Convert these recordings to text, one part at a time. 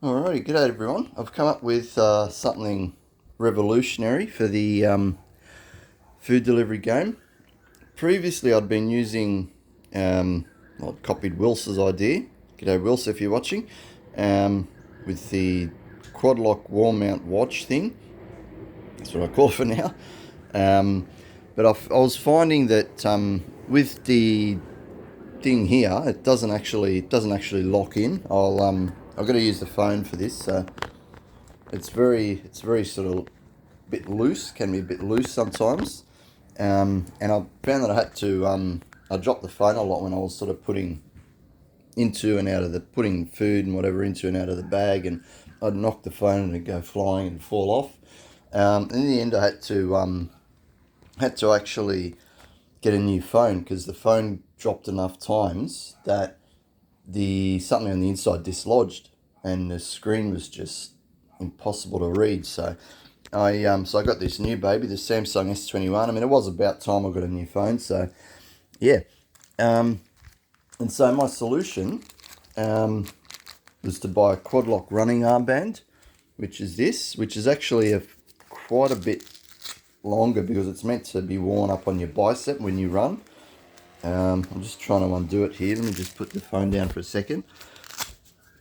Alrighty, g'day everyone. I've come up with something revolutionary for the food delivery game. Previously, I'd been using, I'd copied Wils's idea. G'day Wills, if you're watching, with the quad lock wall mount watch thing. That's what I call it for now. But I was finding that with the thing here, it doesn't actually lock in. I've got to use the phone for this, so it's very sort of bit loose. Can be a bit loose sometimes. And I found that I dropped the phone a lot when I was sort of putting food and whatever into and out of the bag, and I'd knock the phone and it'd go flying and fall off. In the end, I had to actually get a new phone because the phone dropped enough times that the something on the inside dislodged and the screen was just impossible to read. So I got this new baby, the Samsung S21. I mean, it was about time I got a new phone. So yeah, and so my solution was to buy a quad lock running armband, which is actually quite a bit longer because it's meant to be worn up on your bicep when you run. I'm just trying to undo it here. Let me just put the phone down for a second.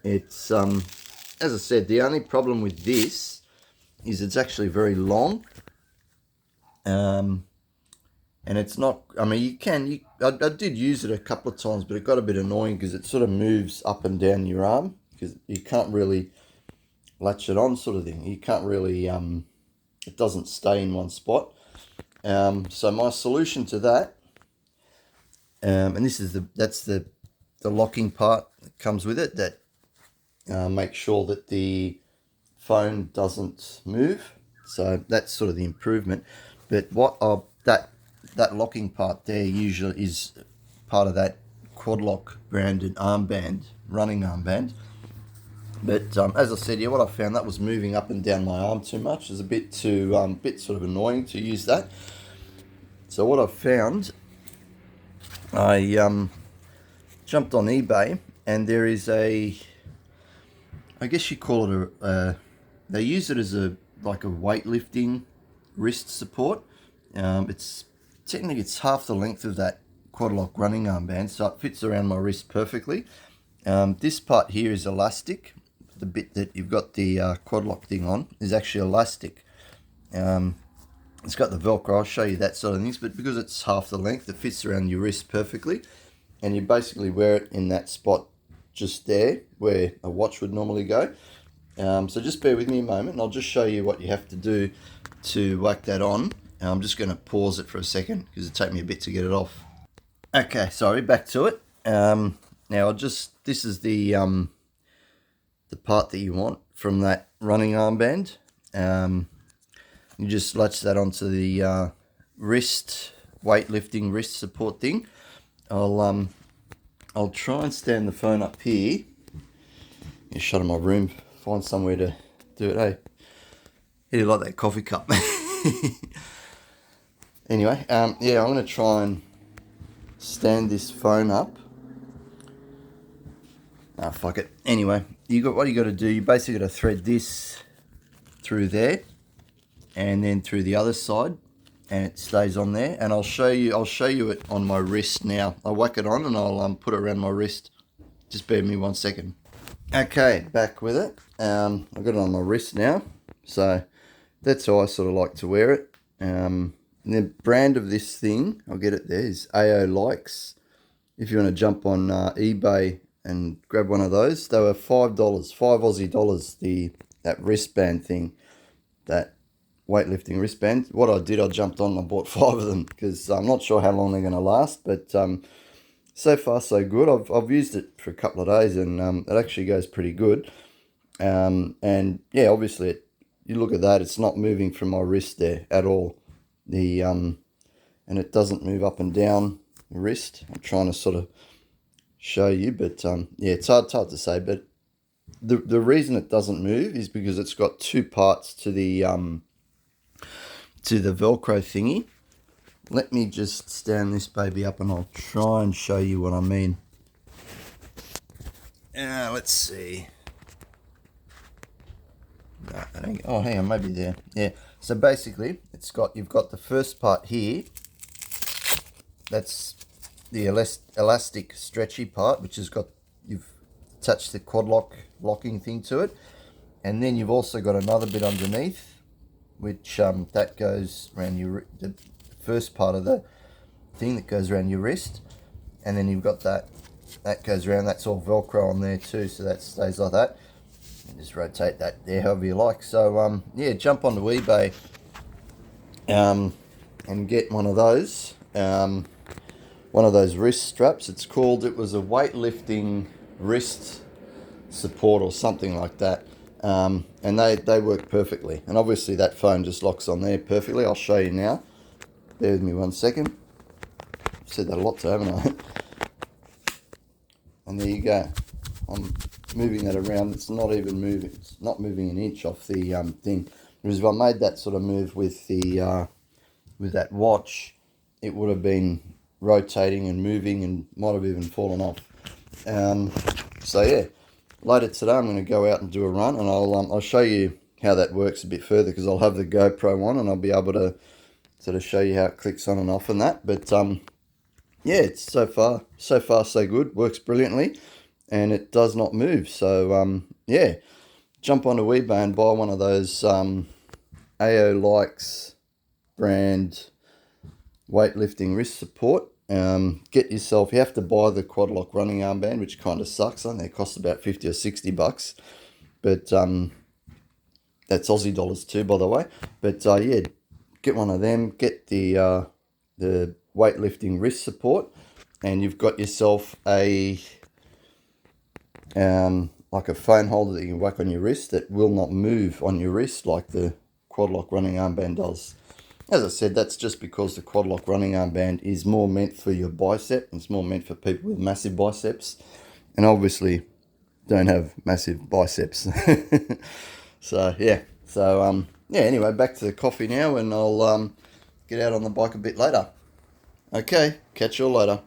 It's as I said, the only problem with this is it's actually very long. And it's not, I mean, I did use it a couple of times, but it got a bit annoying because it sort of moves up and down your arm because you can't really latch it on, sort of thing. You can't really, it doesn't stay in one spot. So my solution to that, and that's the locking part that comes with it, that makes sure that the phone doesn't move. So that's sort of the improvement. But that locking part there usually is part of that quad lock branded running armband. But as I said, yeah, what I found, that was moving up and down my arm too much. It was a bit sort of annoying to use that. So what I found, I jumped on eBay, and there is I guess you call it they use it as like a weightlifting wrist support. It's technically half the length of that quad lock running armband, so it fits around my wrist perfectly. This part here is elastic. The bit that you've got the quad lock thing on is actually elastic. It's got the Velcro. I'll show you that sort of things, but because it's half the length, it fits around your wrist perfectly, and you basically wear it in that spot just there where a watch would normally go. So just bear with me a moment, and I'll just show you what you have to do to whack that on. I'm just going to pause it for a second because it'll take me a bit to get it off. Okay, sorry, back to it. Now this is the part that you want from that running armband. You just latch that onto the weightlifting wrist support thing. I'll try and stand the phone up here. You shut in my room, find somewhere to do it. Hey, how do you like that coffee cup? Anyway, yeah, I'm going to try and stand this phone up. Ah, fuck it. Anyway, what you got to do, you basically got to thread this through there and then through the other side, and it stays on there. And I'll show you it on my wrist now. I'll whack it on and I'll put it around my wrist. Just bear with me 1 second. Okay, back with it. I've got it on my wrist now, so that's how I sort of like to wear it. The brand of this thing, I'll get it there, is AO Likes. If you want to jump on eBay and grab one of those, they were $5, $5 Aussie, that wristband thing, that weightlifting wristband. What I did, I jumped on and I bought 5 of them because I'm not sure how long they're going to last, but so far so good. I've used it for a couple of days, and it actually goes pretty good. And yeah, obviously, you look at that, it's not moving from my wrist there at all. And it doesn't move up and down the wrist. I'm trying to sort of show you, but yeah, it's hard to say. But the reason it doesn't move is because it's got two parts to the Velcro thingy. Let me just stand this baby up and I'll try and show you what I mean. Let's see. Oh, hang on, maybe there. Yeah. So basically, you've got the first part here. That's the elastic stretchy part, which has got, you've attached the quad locking thing to it, and then you've also got another bit underneath, which that goes around the first part of the thing that goes around your wrist, and then you've got that goes around. That's all Velcro on there too, so that stays like that. And just rotate that there however you like. So yeah, jump onto eBay and get one of those. One of those wrist straps. It was a weightlifting wrist support or something like that. And they work perfectly. And obviously that phone just locks on there perfectly. I'll show you now. Bear with me 1 second. I've said that a lot, haven't I? And there you go. I'm moving that around. It's not even moving. It's not moving an inch off the thing. Whereas if I made that sort of move with the with that watch, it would have been rotating and moving and might have even fallen off. So yeah, later today I'm going to go out and do a run, and I'll show you how that works a bit further, because I'll have the GoPro on and I'll be able to sort of show you how it clicks on and off and that. But yeah, it's so far so good. Works brilliantly, and it does not move. So yeah, jump onto eBay and buy one of those AO Likes brand weightlifting wrist support. Get yourself, you have to buy the quad lock running armband, which kind of sucks. I think it costs about 50 or 60 bucks, but that's Aussie dollars too, by the way. But yeah, get one of them, get the weightlifting wrist support, and you've got yourself a like a phone holder that you can whack on your wrist that will not move on your wrist like the quad lock running armband does. As I said, that's just because the quad lock running armband is more meant for your bicep. It's more meant for people with massive biceps, and obviously don't have massive biceps. So yeah, yeah. Anyway, back to the coffee now, and I'll get out on the bike a bit later. Okay, catch you all later.